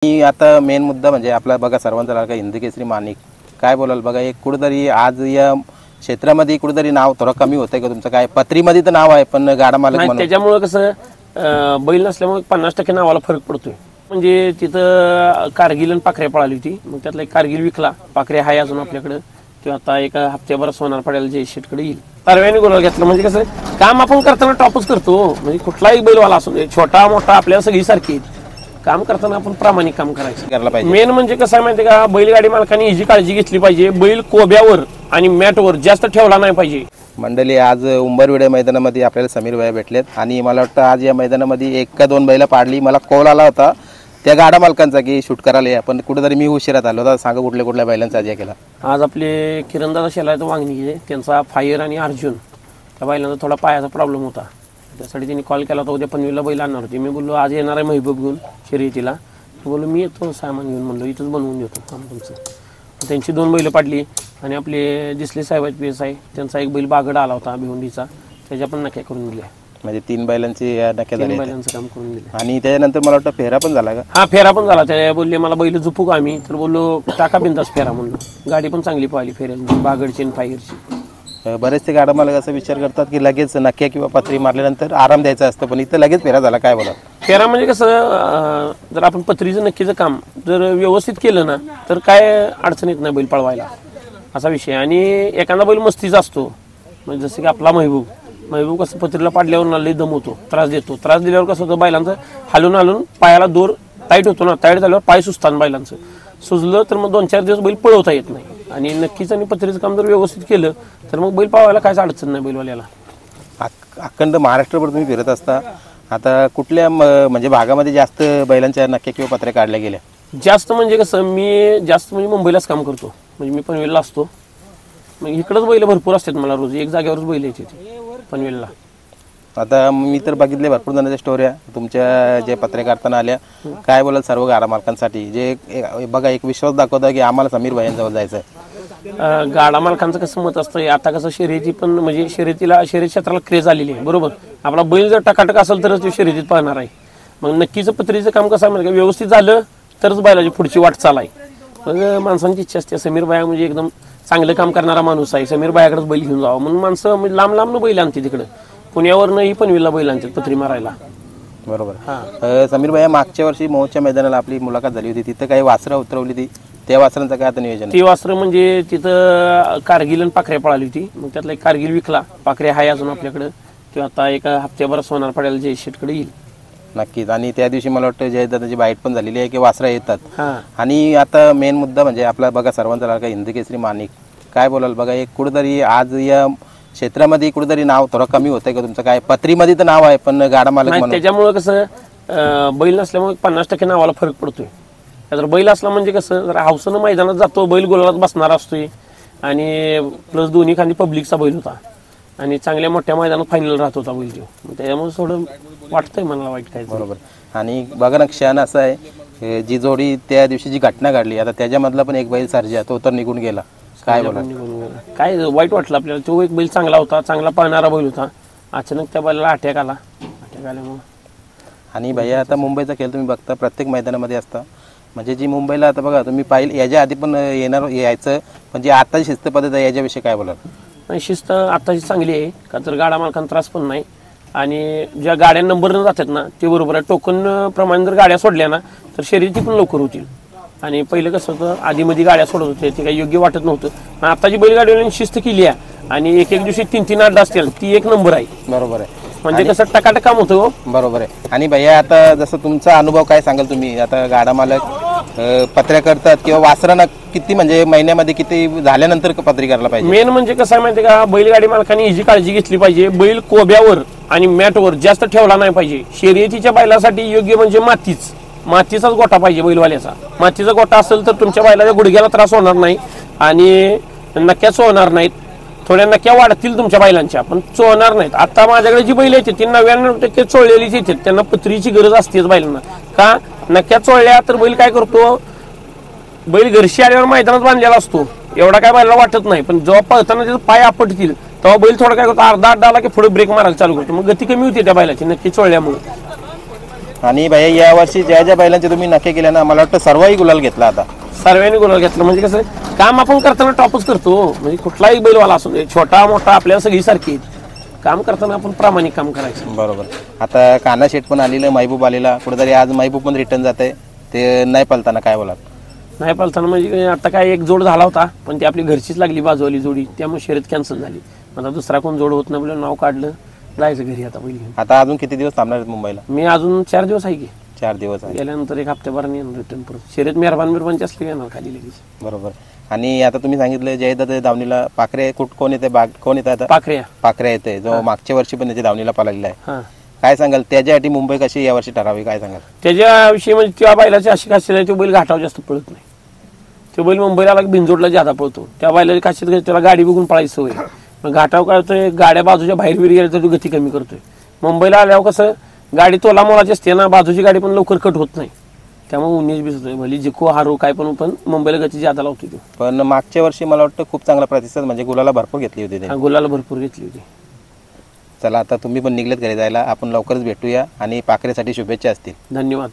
मी आता मेन मुद्दा म्हणजे आपला बघा सर्वांचा लाडका हिंदकेसरी माणिक काय बोलाल बघा, एक कुठेतरी आज या क्षेत्रामध्ये कुठेतरी नाव थोडं कमी होतंय का तुमचं? काय पत्रीमध्ये तर नाव आहे पण गाडा मालक म्हणून त्याच्यामुळे कसं बैल नसल्यामुळे 50% नावाला फरक पडतोय. म्हणजे तिथं कारगिल आणि पाखऱ्या पळाली होती, मग त्यातला एक कारगिल विकला, पाखऱ्या आहे अजून आपल्याकडे, तो आता एका हप्त्याभर सोनार पडायला जे शेटकडे येईल. तरव्याने गोलाल घेतलं म्हणजे कसं काम आपण करताना टॉपच करतो. म्हणजे कुठलाही बैलवाला असू दे, छोटा मोठा, आपल्याला सगळी सारखी काम करताना आपण प्रामाणिक काम करायचं. मेन म्हणजे कसं आहे माहिती का, बैलगाडी मालकांनी ही जी काळजी घेतली पाहिजे, बैल कोब्यावर आणि मॅटवर जास्त ठेवला नाही पाहिजे. मंडळी आज उंबरविडे मैदानामध्ये आपल्याला समीर भाई भेटलेत आणि मला वाटतं आज या मैदानामध्ये एक का दोन बैला पाडली. मला कॉल आला होता त्या गाडा मालकांचा की शूट करायला या, पण कुठेतरी मी उशिरात आलो होता. सांगा कुठल्या कुठल्या बैलांचा आज केला? आज आपले किरणदादा शेलायत वांगणी त्यांचा फायर आणि अर्जुन, त्या बैलांचा थोडा पायाचा प्रॉब्लेम होता, त्यासाठी त्यांनी कॉल केला होता. उद्या पनवेलला बैल आणणार होते. मी बोललो आज येणार आहे महबूब घेऊन शर्यतीला. बोललो मी येतो सामान घेऊन, म्हणलो इथंच बनवून देतो काम तुमचं. त्यांची 2 बैलं पाडली आणि आपले दिसले साहेब PS आहे त्यांचा एक बैल बागड आला होता भिवंडीचा, त्याच्या पण नक्या करून दिल्या. म्हणजे 3 बैलांची नक्या झाली, बैलांचं काम करून दिलं. आणि त्याच्यानंतर मला वाटतं फेरा पण झाला का? हा, फेरा पण झाला. त्या बोलले मला बैल झुपू का आम्ही, तर बोललो टाका बिंदास फेरा म्हणलो. गाडी पण चांगली पाहिली फेऱ्याची, बागडची आणि फायरची. बरेचसे गाडा मालक असा विचार करतात की लगेच नक्या किंवा पत्री मारल्यानंतर आराम द्यायचा असतं, पण इथं लगेच फेरा झाला. काय बोला? फेरा म्हणजे कसं, जर आपण पत्रीचं नक्कीचं काम जर व्यवस्थित केलं ना तर काय अडचण येत नाही बैल पळवायला, असा विषय. आणि एखादा बैल मस्तीचा असतो, म्हणजे जसं की आपला महबूब कसं पत्रीला पाडल्यावर नाले दम होतो, त्रास देतो. त्रास दिल्यावर कसं होतं बैलांचं हालून पायाला दोर टाईट होतो ना, टाईट झाल्यावर पाय सुचतात बैलांचं. सुजलं तर मग 2-4 दिवस बैल पळवता येत नाही. आणि नक्कीच आणि पत्रीचं काम जर व्यवस्थित केलं तर मग बैल पळवायला काहीच अडचण नाही बैलवाल्याला. अखंड महाराष्ट्रभर तुम्ही फिरत असता, आता कुठल्या म्हणजे भागामध्ये जास्त बैलांच्या नक्या किंवा पत्र्या काढल्या गेल्या? जास्त म्हणजे कसं, मी जास्त म्हणजे मुंबईलाच काम करतो. म्हणजे मी पनवेलला असतो, मग इकडंच बैल भरपूर असतात मला रोज, एक जागेवरच बैल यायचे पनवेलला. आता मी तर बघितले भरपूर जणांच्या स्टोऱ्या तुमच्या जे पत्रे काढताना आल्या. काय बोलाल सर्व गाडा मालकांसाठी, जे बघा एक विश्वास दाखवता की आम्हाला समीर भाईंजवळ जायचं आहे? गाडा मालकांचं कसं मत असतं, आता कसं शर्यती पण म्हणजे शर्यत क्षेत्राला क्रेज आलेली आहे, बरोबर. आपला बैल जर टकाटक असेल तरच तो शर्यतीत पाहणार आहे. मग नक्कीच पत्रीचं काम कसं आहे व्यवस्थित झालं तरच बैलाची पुढची वाटचाल आहे. मग माणसांची इच्छा असते, समीर भाई म्हणजे एकदम चांगलं काम करणारा माणूस आहे, समीर भाईकडेच बैल घेऊन जावं म्हणून माणसं म्हणजे लांब बैल आणते तिकडं. पुण्यावरनंही पनवेलला बैल आणतात पत्री मारायला. बरोबर. समीर भाई मागच्या वर्षी मोहच्या मैदानाला आपली मुलाखत झाली होती, तिथं काही वासरं उतरवली होती, त्या वासरांचं काय आता नियोजन? ती वासरं म्हणजे तिथं कारगिल आणि पाखऱ्या पळाली होती, मग त्यातला एक कारगिल विकला, पाखऱ्या आहे अजून आपल्याकडे, तो आता एका हप्त्याभर सोनार पडायला जे शेटकडे येईल. नक्कीच. आणि त्या दिवशी मला वाटतं जयदादाची बाईट पण झालेली आहे की वासरा येतात. आणि आता मेन मुद्दा म्हणजे आपला बघा सर्वांचा लाडका हिंदकेसरी माणिक काय बोलाल बघा, एक कुठेतरी आज या क्षेत्रामध्ये कुठेतरी नाव थोडं कमी होतंय का तुमचं? काय पत्रीमध्ये तर नाव आहे पण गाडा मालक म्हणून त्याच्यामुळे कसं बैल नसल्यामुळे 50% नावाला फरक पडतोय. जर बैल असला म्हणजे कसं जरा हौसनं मैदानात जातो, बैल गोलात बसणार असतोय, आणि प्लस दोन्ही खाली पब्लिकचा बैल होता आणि चांगल्या मोठ्या मैदानात फायनल राहत होता बैल तो, त्याच्यामुळे थोडं वाटतंय मला वाईट काय. बरोबर. आणि बघा ना, क्षण असं आहे जी जोडी त्या दिवशी जी घटना घडली, आता त्याच्यामधला पण एक बैल सर्जा तो तर निघून गेला. काय बोला? काय वाईट वाटलं आपल्याला. तो एक बैल चांगला होता, चांगला पाहणारा बैल होता, अचानक त्या बैलाला अटॅक आल्यामुळे. आणि भैया आता मुंबईचा खेळ तुम्ही बघता, प्रत्येक मैदानामध्ये असता, म्हणजे जी मुंबईला आता बघा तुम्ही पाहिलं याच्या आधी पण यायचं, पण जी आता शिस्त पद्धत आहे याच्याविषयी काय बोलाल? नाही, शिस्त आताची चांगली आहे का, तर गाडा मालकांना त्रास पण नाही, आणि ज्या गाड्या नंबरनं जातात ना ते बरोबर आहे. टोकन प्रमाणे जर गाड्या सोडल्या ना तर शर्यती पण लवकर होतील. आणि पहिलं कसं होतं, आधीमध्ये गाड्या सोडत होते, ते काही योग्य वाटत नव्हतं. पण आताची बैलगाडीवाल्यांनी शिस्त केली आहे, आणि एक दिवशी 3-3 अड्डा असतील, ती एक नंबर आहे. बरोबर आहे. म्हणजे कसं टकाटक काम होतं. बरोबर आहे. आणि भैया आता जसं तुमचा अनुभव काय सांगाल तुम्ही, आता गाडा मालक पत्र्या करतात किंवा वासरांना किती म्हणजे महिन्यामध्ये किती झाल्यानंतर पत्री करायला पाहिजे? मेन म्हणजे कसं आहे माहिती का, बैलगाडी मालकांनी ही जी काळजी घेतली पाहिजे, बैल कोब्यावर आणि मॅटवर जास्त ठेवला नाही पाहिजे. शर्यतीच्या बैलासाठी योग्य म्हणजे मातीचाच गोटा पाहिजे बैलवाल्याचा. मातीचा गोटा असेल तर तुमच्या बैलाच्या गुडघ्याला त्रास होणार नाही आणि नक्याच होणार नाहीत. थोड्या नक्या वाढतील तुमच्या बैलांच्या, पण चोळणार नाहीत. आता माझ्याकडे जी बैल येते ती 99% चोळलेलीच येते. त्यांना पत्रीची गरज असतेच बैलांना. का, नक्या चोळल्या तर बैल काय करतो, बैल घरशी आल्यावर मैदानात बांधलेला असतो, एवढा काय बैलाला वाटत नाही. पण जेव्हा पळताना त्याचे पाय आपटतील तेव्हा बैल थोडा काय करतो, अर्धा अड्डा आला की पुढे ब्रेक मारायला चालू करतो, मग गती कमी होती त्या बैलाची नक्की चोळल्यामुळे. आणि भैया यावर्षी ज्या ज्या बैलांचे तुम्ही नक्की केल्या ना, मला वाटतं सर्वही गुलाल घेतला आता. सर्वांनी गुलाल घेतलं म्हणजे कसं काम आपण करताना टॉपच करतो. म्हणजे कुठलाही बैलवाला असू दे, छोटा मोठा, आपल्याला सगळी सारखी आहेत. काम करताना आपण प्रामाणिक काम करायचं. बरोबर. आता कान्हा शेठ पण आलेलं, महबूब आलेला, कुठेतरी आज महबूब पण रिटर्न जात आहे, ते नाही पळताना काय बोलाल? नाही पळताना म्हणजे आता काय एक जोड झाला होता, पण ती आपली घरचीच लागली बाजूवाली जोडी, त्यामुळे शर्यत कॅन्सल झाली. आता दुसरा कोण जोड होत नाही, नाव काढलं, जायचं घरी आता बैल घेऊन. आता अजून किती दिवस थांबणार आहेत मुंबईला? मी अजून 4 दिवस आहे की. 4 दिवस आहे. गेल्यानंतर एक हप्त्याभराने येणार रिटर्न परत. शर्यत मेहरबानची असली येणार खाली लगेच. बरोबर. आणि आता तुम्ही सांगितलं जयदादा दावणीला पाखरे कोण येते, कोण येतं आता? पाखऱ्या येते, जो मागच्या वर्षी पण त्याच्या दावणीला पळालेला आहे. काय सांगाल त्याच्यासाठी मुंबई कशी यावर्षी ठरावी, काय सांगाल त्याच्याविषयी? म्हणजे त्या बैलाची अशी खासियत आहे, तो बैल घाटावर जास्त पळत नाही. तो बैल मुंबईला आला भिंजोडला ज्यादा पळतो. त्या बैलाची खासियत त्याला गाडी बघून पळायची सवय. मग घाटावर काय होतंय, गाड्या बाजूच्या बाहेर बिर गेल्या तर तो गती कमी करतोय. मुंबईला आल्यावर कसं गाडी तोला मोलाची असते ना, बाजूची गाडी पण लवकर कट होत नाही, त्यामुळे 19-20 होतोय. भले जिको हारो काय पण मुंबईला गती ज्यादा लावतो तो. पण मागच्या वर्षी मला वाटतं खूप चांगला प्रतिसाद, म्हणजे गुलाला भरपूर घेतली होती त्याने. गुलाला भरपूर घेतली होती. चला आता तुम्ही पण निघलेत घरी जायला, आपण लवकरच भेटूया आणि पाखरेसाठी शुभेच्छा असतील. धन्यवाद.